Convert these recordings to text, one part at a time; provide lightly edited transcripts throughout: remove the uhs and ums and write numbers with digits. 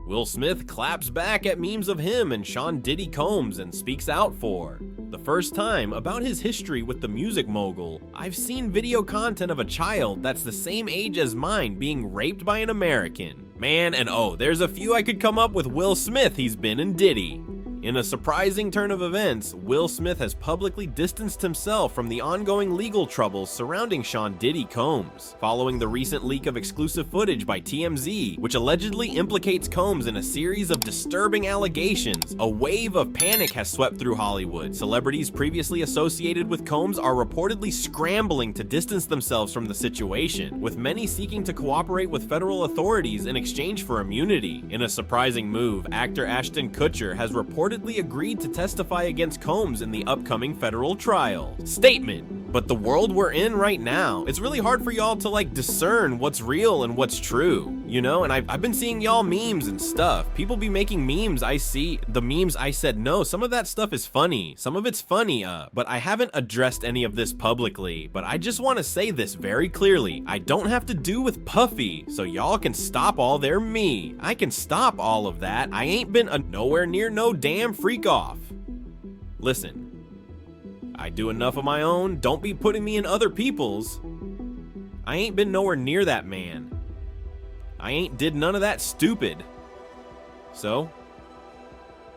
Will Smith claps back at memes of him and Sean Diddy Combs and speaks out for the first time about his history with the music mogul. I've seen video content of a child that's the same age as mine being raped by an American. Man, and oh, there's a few I could come up with Will Smith he's been in Diddy. In a surprising turn of events, Will Smith has publicly distanced himself from the ongoing legal troubles surrounding Sean Diddy Combs, following the recent leak of exclusive footage by TMZ, which allegedly implicates Combs in a series of disturbing allegations. A wave of panic has swept through Hollywood. Celebrities previously associated with Combs are reportedly scrambling to distance themselves from the situation, with many seeking to cooperate with federal authorities in exchange for immunity. In a surprising move, actor Ashton Kutcher has reportedly agreed to testify against Combs in the upcoming federal trial. Statement: but the world we're in right now, it's really hard for y'all to discern what's real and what's true, you know? And I've been seeing y'all memes and stuff. People be making memes. I see the memes. I said, no, some of that stuff is funny. Some of it's funny, but I haven't addressed any of this publicly. But I just want to say this very clearly. I don't have to do with Puffy, so y'all can stop all their me. I can stop all of that. I ain't been nowhere near no damn freak off. Listen, I do enough of my own. Don't be putting me in other people's. I ain't been nowhere near that man. I ain't did none of that stupid. So,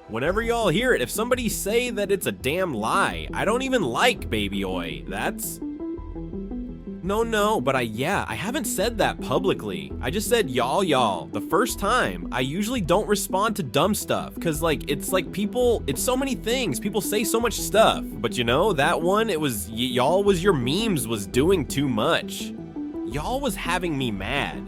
whenever y'all hear it, if somebody say that it's a damn lie, I don't even like Baby Oi. That's... No, but I haven't said that publicly. I just said y'all. The first time, I usually don't respond to dumb stuff, cause people, it's so many things. People say so much stuff, but you know, that one, it was, y'all was your memes was doing too much. Y'all was having me mad.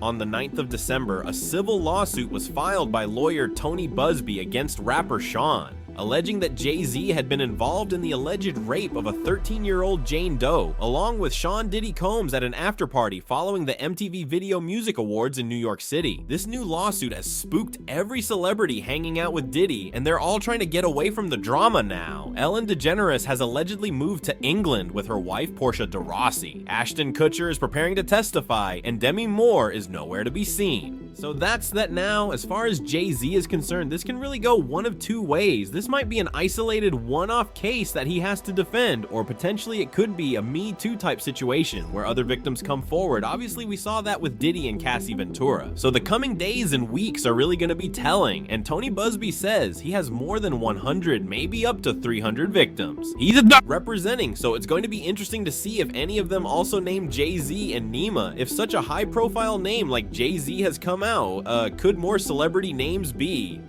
On the 9th of December, a civil lawsuit was filed by lawyer Tony Busby against rapper Sean, alleging that Jay-Z had been involved in the alleged rape of a 13-year-old Jane Doe, along with Sean Diddy Combs at an after-party following the MTV Video Music Awards in New York City. This new lawsuit has spooked every celebrity hanging out with Diddy, and they're all trying to get away from the drama now. Ellen DeGeneres has allegedly moved to England with her wife Portia de Rossi. Ashton Kutcher is preparing to testify, and Demi Moore is nowhere to be seen. So that's that now. As far as Jay-Z is concerned, this can really go one of two ways. This might be an isolated one-off case that he has to defend, or potentially it could be a Me Too type situation where other victims come forward. Obviously, we saw that with Diddy and Cassie Ventura. So the coming days and weeks are really going to be telling, and Tony Busby says he has more than 100, maybe up to 300 victims. He's representing, so it's going to be interesting to see if any of them also name Jay-Z and Nima. If such a high-profile name like Jay-Z has come out, could more celebrity names be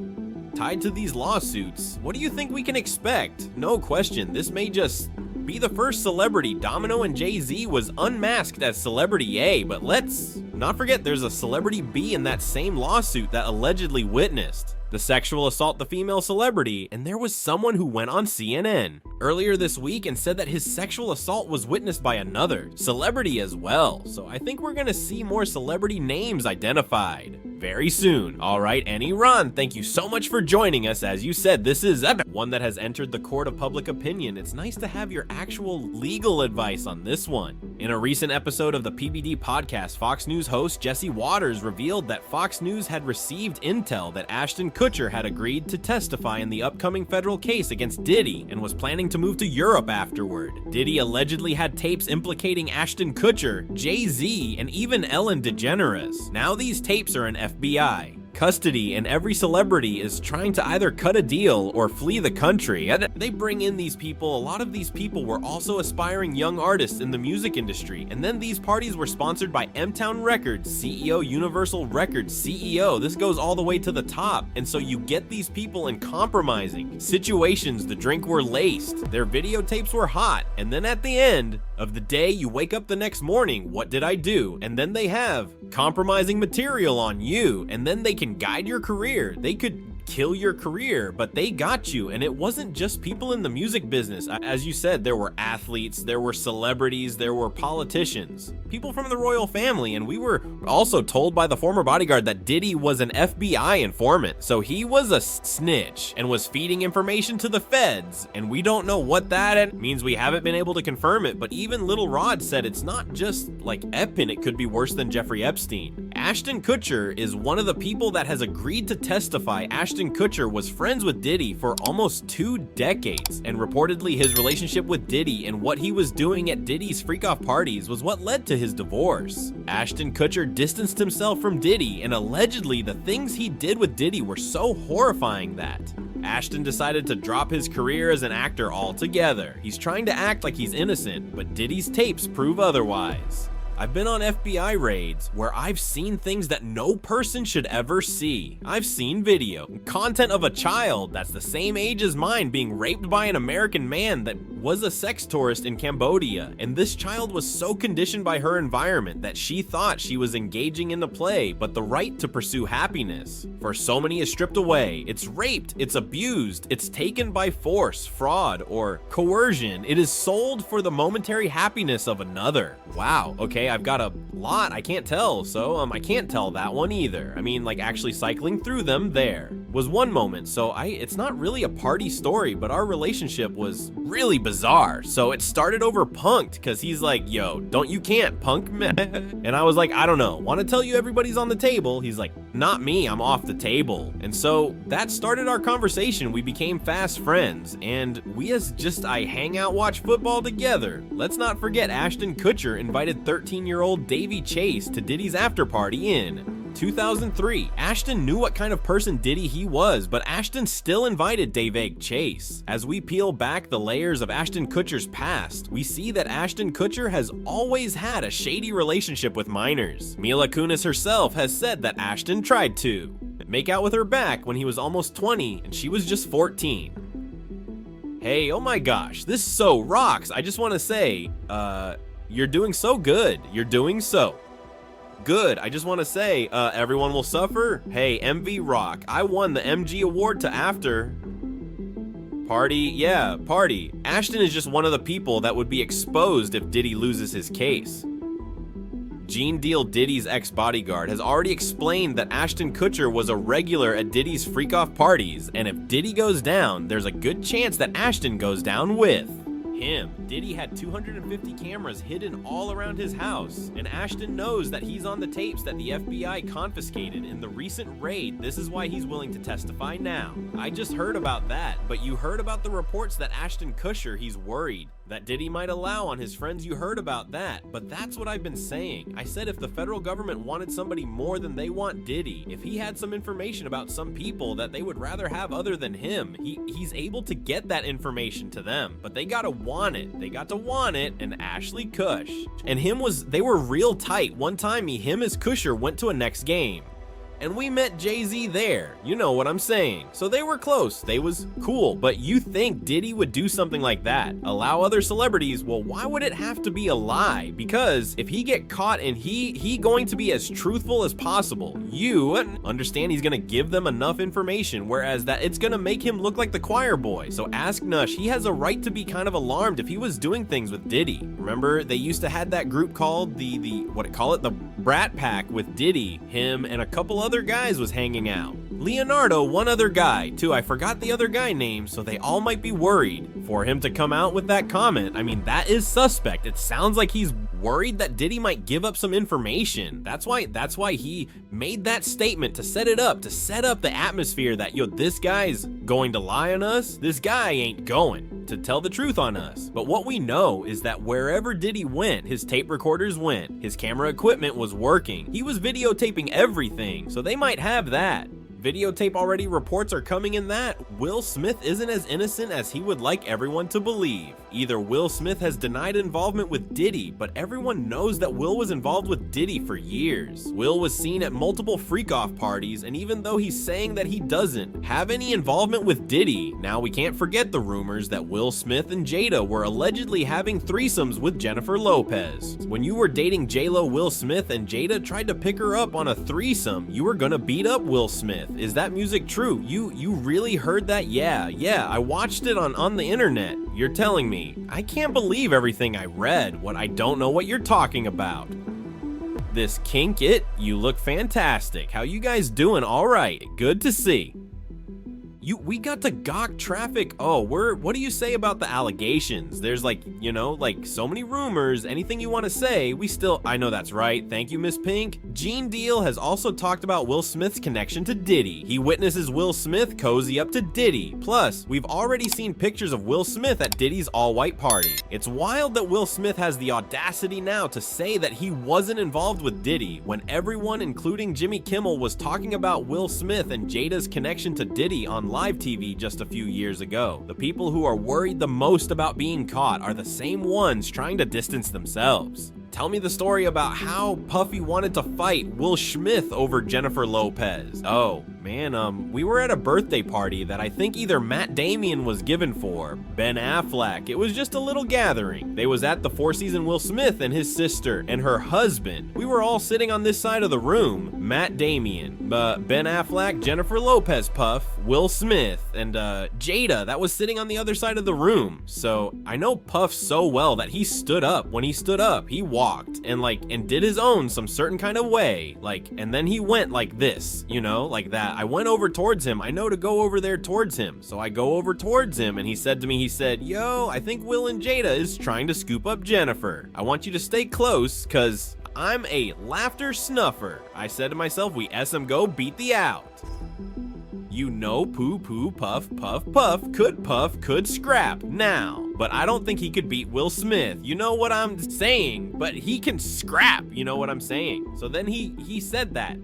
tied to these lawsuits? What do you think we can expect? No question, this may just be the first celebrity. Domino and Jay-Z was unmasked as Celebrity A, but let's not forget there's a Celebrity B in that same lawsuit that allegedly witnessed the sexual assault the female celebrity, and there was someone who went on CNN earlier this week and said that his sexual assault was witnessed by another celebrity as well. So I think we're gonna see more celebrity names identified very soon. All right, Annie Ron, thank you so much for joining us. As you said, this is one that has entered the court of public opinion. It's nice to have your actual legal advice on this one. In a recent episode of the PBD podcast, Fox News host Jesse Waters revealed that Fox News had received intel that Ashton Kutcher had agreed to testify in the upcoming federal case against Diddy and was planning to move to Europe afterward. Diddy allegedly had tapes implicating Ashton Kutcher, Jay-Z, and even Ellen DeGeneres. Now these tapes are in FBI custody, and every celebrity is trying to either cut a deal or flee the country. They bring in these people. A lot of these people were also aspiring young artists in the music industry, and then these parties were sponsored by M-Town Records, CEO, Universal Records, CEO. This goes all the way to the top, and so you get these people in compromising situations. The drink were laced, their videotapes were hot, and then at the end of the day, you wake up the next morning, what did I do? And then they have compromising material on you, and then they can guide your career. They could kill your career, but they got you. And it wasn't just people in the music business. As you said, there were athletes, there were celebrities, there were politicians, people from the royal family, and we were also told by the former bodyguard that Diddy was an FBI informant. So he was a snitch and was feeding information to the feds, and we don't know what that means. We haven't been able to confirm it, but even Little Rod said it's not just like Epin, it could be worse than Jeffrey Epstein. Ashton Kutcher is one of the people that has agreed to testify. Ashton Kutcher was friends with Diddy for almost 2 decades, and reportedly his relationship with Diddy and what he was doing at Diddy's freak-off parties was what led to his divorce. Ashton Kutcher distanced himself from Diddy, and allegedly the things he did with Diddy were so horrifying that Ashton decided to drop his career as an actor altogether. He's trying to act like he's innocent, but Diddy's tapes prove otherwise. I've been on FBI raids where I've seen things that no person should ever see. I've seen video, content of a child that's the same age as mine being raped by an American man that was a sex tourist in Cambodia, and this child was so conditioned by her environment that she thought she was engaging in the play, but the right to pursue happiness for so many is stripped away. It's raped, it's abused, it's taken by force, fraud, or coercion. It is sold for the momentary happiness of another. Wow, okay, I've got a lot I can't tell, so I can't tell that one either. I mean, like, actually cycling through them there was one moment, so it's not really a party story, but our relationship was really bizarre. So it started over Punk'd, because he's like, yo, you can't, Punk, man. And I was like, I don't know, want to tell you everybody's on the table? He's like, not me, I'm off the table. And so that started our conversation. We became fast friends, and I hang out, watch football together. Let's not forget Ashton Kutcher invited 13-year-old Davy Chase to Diddy's after party in 2003. Ashton knew what kind of person Diddy he was, but Ashton still invited Davey Chase. As we peel back the layers of Ashton Kutcher's past, we see that Ashton Kutcher has always had a shady relationship with minors. Mila Kunis herself has said that Ashton tried to make out with her back when he was almost 20 and she was just 14. Hey, oh my gosh, this so rocks. I just want to say, you're doing so good. You're doing so good. I just want to say, everyone will suffer. Hey, MV rock. I won the MG award to after party. Yeah, party. Ashton is just one of the people that would be exposed if Diddy loses his case. Gene Deal, Diddy's ex-bodyguard, has already explained that Ashton Kutcher was a regular at Diddy's freak-off parties, and if Diddy goes down, there's a good chance that Ashton goes down with him. Diddy had 250 cameras hidden all around his house, and Ashton knows that he's on the tapes that the FBI confiscated in the recent raid. This is why he's willing to testify now. I just heard about that, but you heard about the reports that Ashton Kutcher, he's worried that Diddy might allow on his friends. You heard about that, but that's what I've been saying. I said if the federal government wanted somebody more than they want Diddy, if he had some information about some people that they would rather have other than him, he's able to get that information to them, but they gotta want it. They got to want it, and Ashley Kush and they were real tight. One time him as Kutcher went to a next game, and we met Jay-Z there. You know what I'm saying. So they were close. They was cool. But you think Diddy would do something like that? Allow other celebrities? Well, why would it have to be a lie? Because if he get caught and he going to be as truthful as possible, you understand he's gonna give them enough information, whereas that it's gonna make him look like the choir boy. So ask Nush. He has a right to be kind of alarmed if he was doing things with Diddy. Remember, they used to had that group called the Brat Pack with Diddy, him, and a couple other guys was hanging out. Leonardo, one other guy, too. I forgot the other guy name, so they all might be worried. For him to come out with that comment, I mean, that is suspect. It sounds like he's worried that Diddy might give up some information. That's why he made that statement, to set up the atmosphere that, yo, this guy's going to lie on us. This guy ain't going to tell the truth on us. But what we know is that wherever Diddy went, his tape recorders went, his camera equipment was working. He was videotaping everything, so they might have that. Videotape already reports are coming in that Will Smith isn't as innocent as he would like everyone to believe. Either Will Smith has denied involvement with Diddy, but everyone knows that Will was involved with Diddy for years. Will was seen at multiple freak-off parties, and even though he's saying that he doesn't have any involvement with Diddy, now we can't forget the rumors that Will Smith and Jada were allegedly having threesomes with Jennifer Lopez. When you were dating J-Lo, Will Smith, and Jada tried to pick her up on a threesome, you were gonna beat up Will Smith. Is that music true? You really heard that? Yeah, I watched it on the internet. You're telling me. I can't believe everything I read. What I don't know what you're talking about. This Kink It, you look fantastic. How you guys doing? All right, good to see. We got to gawk traffic. Oh, what do you say about the allegations? There's like, so many rumors. Anything you want to say, I know that's right. Thank you, Miss Pink. Gene Deal has also talked about Will Smith's connection to Diddy. He witnesses Will Smith cozy up to Diddy. Plus, we've already seen pictures of Will Smith at Diddy's all-white party. It's wild that Will Smith has the audacity now to say that he wasn't involved with Diddy when everyone, including Jimmy Kimmel, was talking about Will Smith and Jada's connection to Diddy on live TV just a few years ago. The people who are worried the most about being caught are the same ones trying to distance themselves. Tell me the story about how Puffy wanted to fight Will Smith over Jennifer Lopez. Oh, man, we were at a birthday party that I think either Matt Damon was given for, Ben Affleck. It was just a little gathering. They was at the Four Seasons Will Smith and his sister and her husband. We were all sitting on this side of the room. Matt Damon, Ben Affleck, Jennifer Lopez, Puff, Will Smith, and Jada, that was sitting on the other side of the room. So I know Puff so well that he stood up. When he stood up, he walked and did his own some certain kind of way, and then he went like this, like that. I went over towards him. I know to go over there towards him. So I go over towards him and he said to me, yo, I think Will and Jada is trying to scoop up Jennifer. I want you to stay close because I'm a laughter snuffer. I said to myself, we SM go beat the out. Poo poo puff puff puff could scrap now, but I don't think he could beat Will Smith. You know what I'm saying? But he can scrap, you know what I'm saying? So then he said that.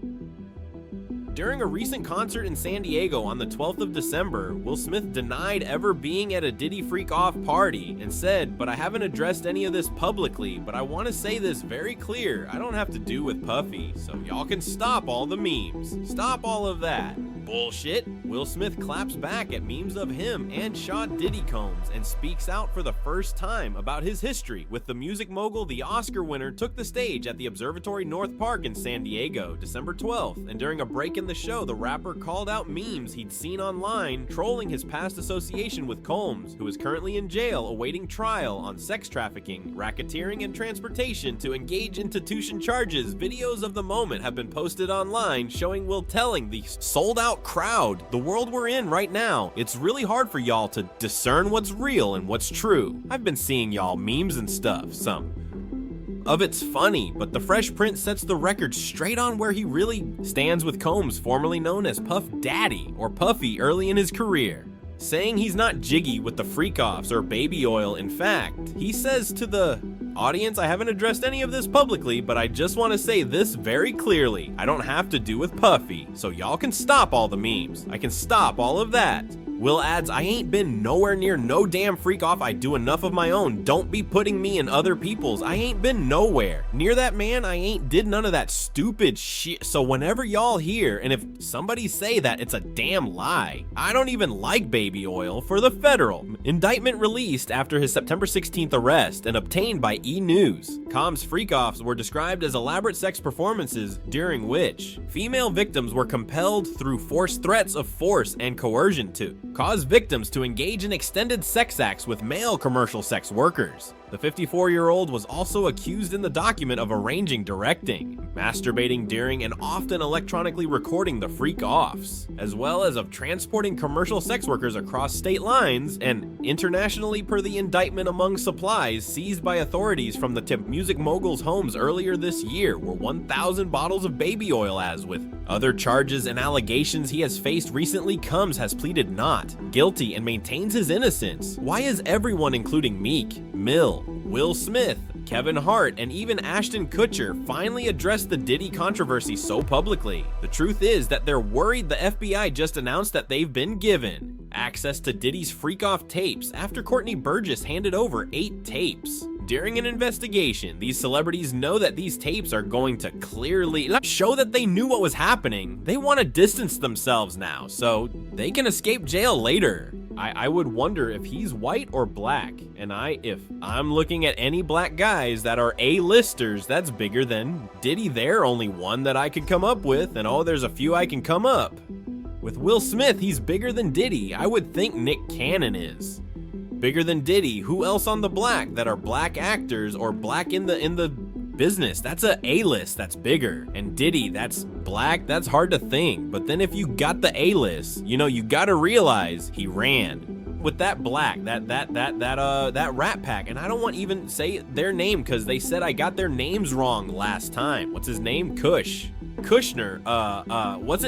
During a recent concert in San Diego on the 12th of December, Will Smith denied ever being at a Diddy Freak Off party and said, but I haven't addressed any of this publicly, but I want to say this very clear. I don't have to do with Puffy, so y'all can stop all the memes. Stop all of that. Bullshit. Will Smith claps back at memes of him and Sean Diddy Combs and speaks out for the first time about his history with the music mogul. The Oscar winner took the stage at the Observatory North Park in San Diego, December 12th, and during a break in the show, the rapper called out memes he'd seen online trolling his past association with Combs, who is currently in jail awaiting trial on sex trafficking, racketeering, and transportation to engage institution charges. Videos of the moment have been posted online showing Will telling the sold-out crowd, the world we're in right now, it's really hard for y'all to discern what's real and what's true. I've been seeing y'all memes and stuff, some of it's funny, but the Fresh Prince sets the record straight on where he really stands with Combs, formerly known as Puff Daddy or Puffy, early in his career, saying he's not jiggy with the freak-offs or baby oil. In fact, he says to the audience, I haven't addressed any of this publicly, but I just want to say this very clearly. I don't have to do with Puffy, so y'all can stop all the memes. I can stop all of that. Will adds, I ain't been nowhere near no damn freak off. I do enough of my own. Don't be putting me in other people's. I ain't been nowhere near that, man. I ain't did none of that stupid shit. So whenever y'all hear, and if somebody say that, it's a damn lie. I don't even like baby oil. For the federal indictment released after his September 16th arrest and obtained by E! News. Combs' freak-offs were described as elaborate sex performances during which female victims were compelled through forced threats of force and coercion to cause victims to engage in extended sex acts with male commercial sex workers. The 54-year-old was also accused in the document of arranging, directing, masturbating during, and often electronically recording the freak-offs, as well as of transporting commercial sex workers across state lines and internationally per the indictment. Among supplies seized by authorities from the music mogul's homes earlier this year were 1,000 bottles of baby oil. As with other charges and allegations he has faced recently, Combs has pleaded not guilty and maintains his innocence. Why is everyone, including Meek Mill, Will Smith, Kevin Hart, and even Ashton Kutcher, finally addressed the Diddy controversy so publicly? The truth is that they're worried. The FBI just announced that they've been given access to Diddy's freak-off tapes after Courtney Burgess handed over 8 tapes. During an investigation, these celebrities know that these tapes are going to clearly show that they knew what was happening. They want to distance themselves now, so they can escape jail later. I would wonder if he's white or black, and if I'm looking at any black guys that are A-listers that's bigger than Diddy, they're only one that I could come up with, and oh, there's a few I can come up. With Will Smith, he's bigger than Diddy. I would think Nick Cannon is bigger than Diddy. Who else on the black that are black actors or black in the business, that's a A-list, that's bigger. And Diddy, that's black, that's hard to think. But then if you got the A-list, you know, you gotta realize he ran with that black, that Rat Pack. And I don't want to even say their name because they said I got their names wrong last time. What's his name? Kushner, what's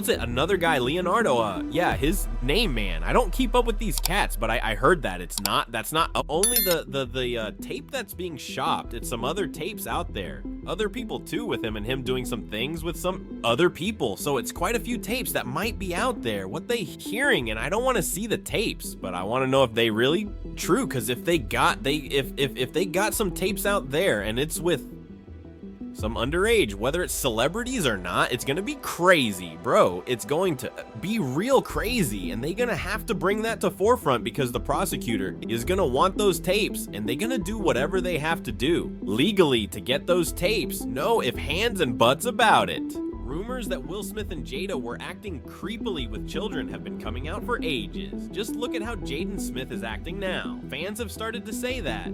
it, another guy, Leonardo, yeah, his name, man. I don't keep up with these cats, but I heard that that's not only the tape that's being shopped, it's some other tapes out there. Other people too with him and him doing some things with some other people. So it's quite a few tapes that might be out there. What they hearing, and I don't want to see the tapes, but I want to know if they really true, because if they got some tapes out there and it's with some underage, whether it's celebrities or not, it's gonna be crazy, bro. It's going to be real crazy, and they're gonna have to bring that to forefront because the prosecutor is gonna want those tapes, and they're gonna do whatever they have to do legally to get those tapes. No ifs, ands, and buts about it. Rumors that Will Smith and Jada were acting creepily with children have been coming out for ages. Just look at how Jaden Smith is acting now. Fans have started to say that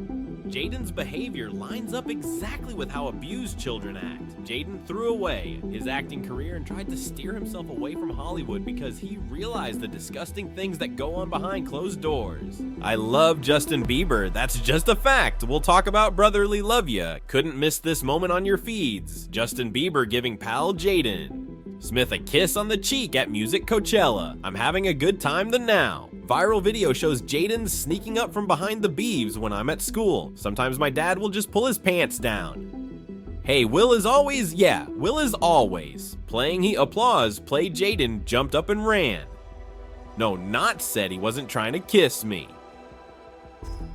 Jaden's behavior lines up exactly with how abused children act. Jaden threw away his acting career and tried to steer himself away from Hollywood because he realized the disgusting things that go on behind closed doors. I love Justin Bieber, that's just a fact. We'll talk about brotherly love ya. Couldn't miss this moment on your feeds. Justin Bieber giving pal Jaden Smith a kiss on the cheek at Music Coachella. I'm having a good time the now. Viral video shows Jaden sneaking up from behind the beeves when I'm at school. Sometimes my dad will just pull his pants down. Hey, Will is always. Playing he applause, played Jaden, jumped up and ran. No, not said he wasn't trying to kiss me.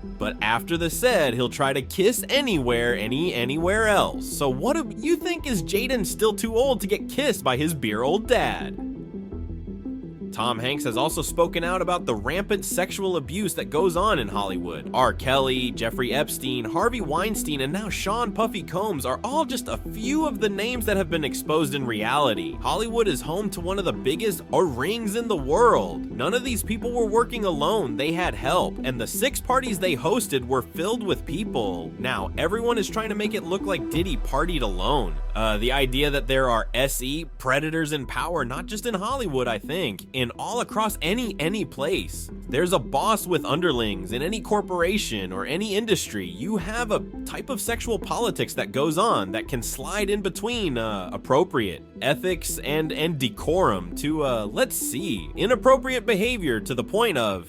But after the said, he'll try to kiss anywhere, anywhere else. So what do you think, is Jaden still too old to get kissed by his beer old dad? Tom Hanks has also spoken out about the rampant sexual abuse that goes on in Hollywood. R. Kelly, Jeffrey Epstein, Harvey Weinstein, and now Sean Puffy Combs are all just a few of the names that have been exposed in reality. Hollywood is home to one of the biggest rings in the world. None of these people were working alone, they had help, and the 6 parties they hosted were filled with people. Now, everyone is trying to make it look like Diddy partied alone. The idea that there are SE predators in power, not just in Hollywood, I think, in all across any place. There's a boss with underlings in any corporation or any industry. You have a type of sexual politics that goes on that can slide in between appropriate ethics and decorum to let's see, inappropriate behavior to the point of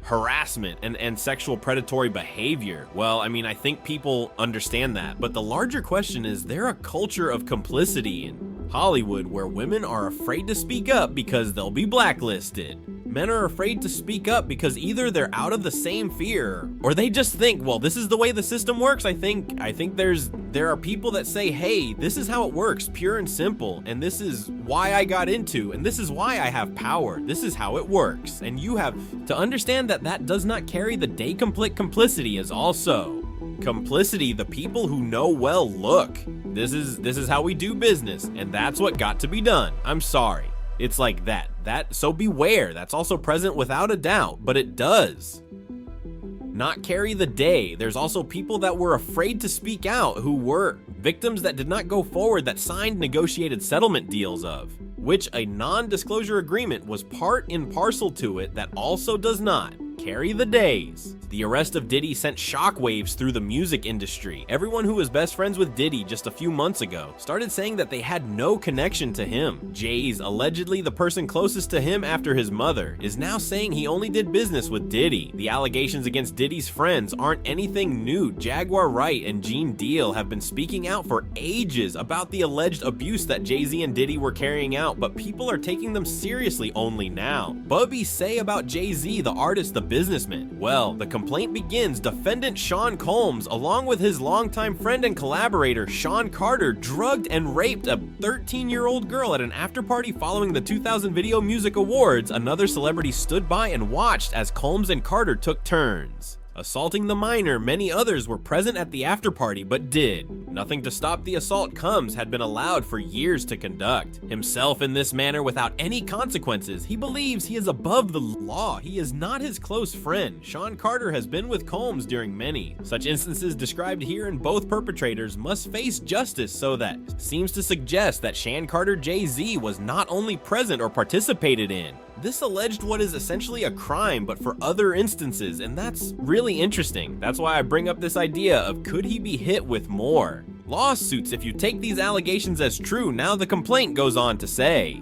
harassment and sexual predatory behavior. Well, I mean, I think people understand that, but the larger question is, there a culture of complicity in Hollywood where women are afraid to speak up because they'll be blacklisted? Men are afraid to speak up because either they're out of the same fear or they just think, well, this is the way the system works. I think there are people that say, hey, this is how it works, pure and simple, and this is why I got into, and this is why I have power. This is how it works. And you have to understand that that does not carry the day. Complicity is also complicity. The people who know, well, look, this is how we do business, and that's what got to be done. I'm sorry. It's like that, so beware. That's also present without a doubt, but it does not carry the day. There's also people that were afraid to speak out, who were victims that did not go forward, that signed negotiated settlement deals of which a non-disclosure agreement was part and parcel to it, that also does not carry the days. The arrest of Diddy sent shockwaves through the music industry. Everyone who was best friends with Diddy just a few months ago started saying that they had no connection to him. Jay's, allegedly the person closest to him after his mother, is now saying he only did business with Diddy. The allegations against Diddy's friends aren't anything new. Jaguar Wright and Gene Deal have been speaking out for ages about the alleged abuse that Jay-Z and Diddy were carrying out, but people are taking them seriously only now. Bubby say about Jay-Z, the artist, the businessman. Well, the complaint begins. Defendant Sean Combs, along with his longtime friend and collaborator Sean Carter, drugged and raped a 13-year-old girl at an after-party following the 2000 Video Music Awards. Another celebrity stood by and watched as Combs and Carter took turns. Assaulting the minor, many others were present at the after-party but did. Nothing to stop the assault Combs had been allowed for years to conduct. Himself in this manner without any consequences, he believes he is above the law. He is not his close friend. Sean Carter has been with Combs during many. Such instances described here, and both perpetrators must face justice, so that seems to suggest that Sean Carter Jay-Z was not only present or participated in this alleged what is essentially a crime, but for other instances, and that's really interesting. That's why I bring up this idea of could he be hit with more lawsuits if you take these allegations as true. Now the complaint goes on to say,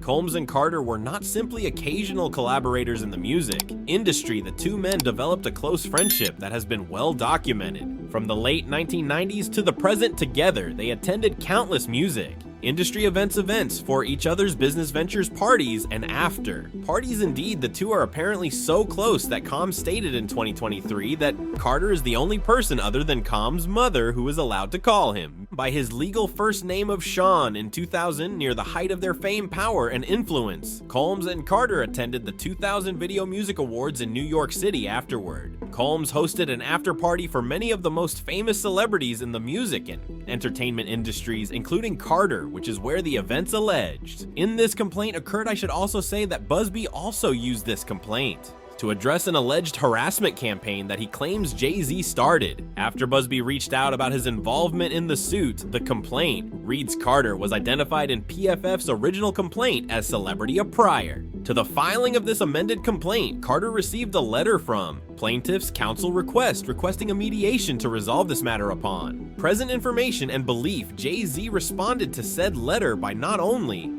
Combs and Carter were not simply occasional collaborators in the music industry. The two men developed a close friendship that has been well documented. From the late 1990s to the present together, they attended countless music industry events for each other's business ventures, parties, and after parties. Indeed, the two are apparently so close that Combs stated in 2023 that Carter is the only person other than Combs' mother who is allowed to call him by his legal first name of Sean. In 2000, near the height of their fame, power, and influence, Combs and Carter attended the 2000 Video Music Awards in New York City afterward. Combs hosted an after party for many of the most famous celebrities in the music and entertainment industries, including Carter, which is where the events alleged in this complaint occurred. I should also say that Busby also used this complaint to address an alleged harassment campaign that he claims Jay-Z started. After Busby reached out about his involvement in the suit, the complaint reads Carter was identified in PFF's original complaint as celebrity of prior. To the filing of this amended complaint, Carter received a letter from plaintiff's counsel requesting a mediation to resolve this matter. Upon present information and belief, Jay-Z responded to said letter by not only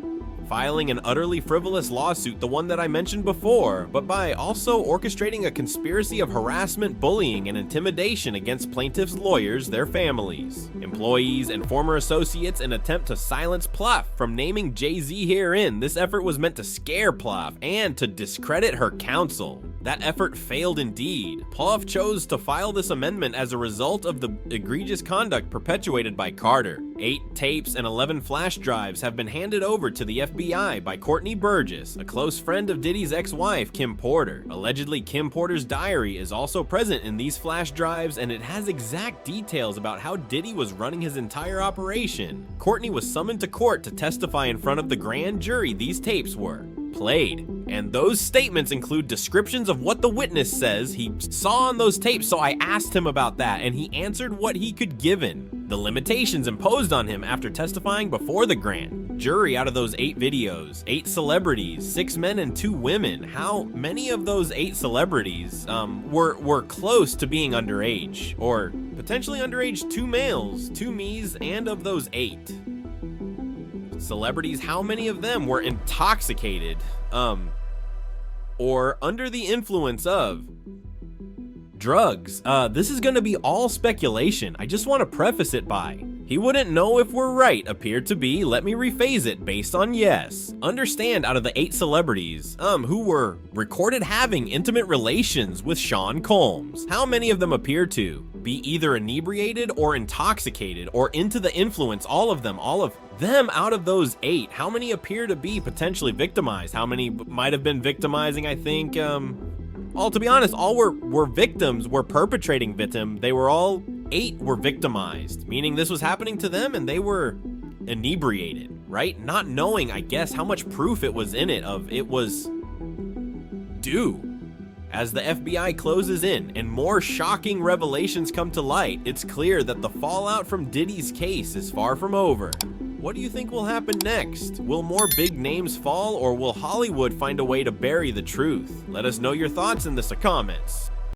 filing an utterly frivolous lawsuit, the one that I mentioned before, but by also orchestrating a conspiracy of harassment, bullying, and intimidation against plaintiffs' lawyers, their families, employees, and former associates in an attempt to silence Plouffe from naming Jay-Z herein. This effort was meant to scare Plouffe and to discredit her counsel. That effort failed indeed. Plouffe chose to file this amendment as a result of the egregious conduct perpetuated by Carter. 8 tapes and 11 flash drives have been handed over to the FBI by Courtney Burgess, a close friend of Diddy's ex-wife, Kim Porter. Allegedly, Kim Porter's diary is also present in these flash drives, and it has exact details about how Diddy was running his entire operation. Courtney was summoned to court to testify in front of the grand jury. These tapes were played, and those statements include descriptions of what the witness says he saw on those tapes. So I asked him about that, and he answered what he could given the limitations imposed on him after testifying before the grand jury. Out of those 8 videos, 8 celebrities, 6 men and 2 women. How many of those 8 celebrities were close to being underage, or potentially underage? 2 males, 2 me's, and of those 8 celebrities, how many of them were intoxicated or under the influence of drugs? This is gonna be all speculation. I just want to preface it by, he wouldn't know if we're right appeared to be, let me rephrase it, based on yes. Understand, out of the 8 celebrities who were recorded having intimate relations with Sean Combs, how many of them appear to be either inebriated or intoxicated or into the influence? All of them out of those 8, how many appear to be potentially victimized? How many might have been victimizing? I think all, to be honest, all were victims, were perpetrating victim. They were all 8 were victimized, meaning this was happening to them and they were inebriated, right? Not knowing, I guess, how much proof it was in it of it was due. As the FBI closes in and more shocking revelations come to light, it's clear that the fallout from Diddy's case is far from over. What do you think will happen next? Will more big names fall, or will Hollywood find a way to bury the truth? Let us know your thoughts in the comments.